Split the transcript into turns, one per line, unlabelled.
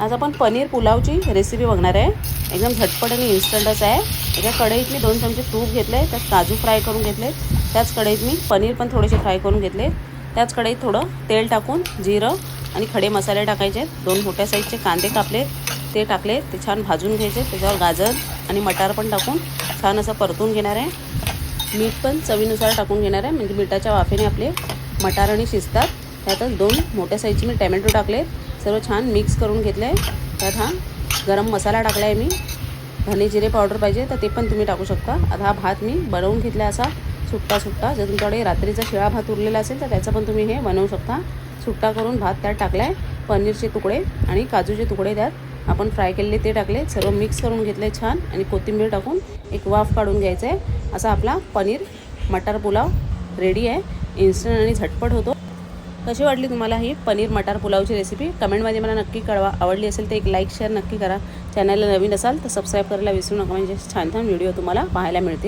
आज आपण पनीर पुलावची रेसिपी बघणार आहे। एकदम झटपट आणि इन्स्टंटच आहे। एका कढईत मी 2 चमचे तूप घेतले, त्यात काजू फ्राय करून घेतले, त्याच कढईत मी पनीर पण थोडेसे फ्राय करून घेतले, त्याच कढईत थोडं तेल टाकून जिरं आणि खडे मसाले टाकायचे, 2 मोठ्या साईजचे कांदे कापले ते टाकले, ते छान भाजून घ्यायचे, त्याच्यावर गाजर आणि मटार पण टाकून छान असं परतून घेणार आहे। मीठ पण चवीनुसार टाकून घेणार आहे, म्हणजे मिठाच्या वाफेने आपले मटार आणि शिजतात। त्यातच 2 मोठ्या साईजचे मी टोमॅटो टाकले, सर्व छान मिक्स करून घेतले। त्यात हा गरम मसाला टाकला आहे मी, धने जिरे पावडर पाहिजे तर ते पण तुम्ही टाकू शकता। आता हा भात मी बनवून घेतला असा सुट्टा सुट्टा, जर तुमच्याकडे रात्रीचा शिळा भात उरलेला असेल तर त्याचं पण तुम्ही हे बनवू शकता। सुट्टा करून भात त्यात टाकला आहे, पनीरचे तुकडे आणि काजूचे तुकडे त्यात आपण फ्राय केलेले ते टाकले, सर्व मिक्स करून घेतले छान, आणि कोथिंबीर टाकून एक वाफ काढून घ्यायचं आहे। असा आपला पनीर मटार पुलाव रेडी आहे, इन्स्टंट आणि झटपट होतो। कशी वाटली तुम्हाला ही पनीर मटार पुलावची रेसिपी? कमेंटमध्ये मला नक्की कळवा। आवडली असेल तर एक लाईक शेअर नक्की करा। चॅनलला नवीन असाल तर सबस्क्राईब करायला विसरू नका, म्हणजे छान छान व्हिडिओ तुम्हाला पाहायला मिळतील।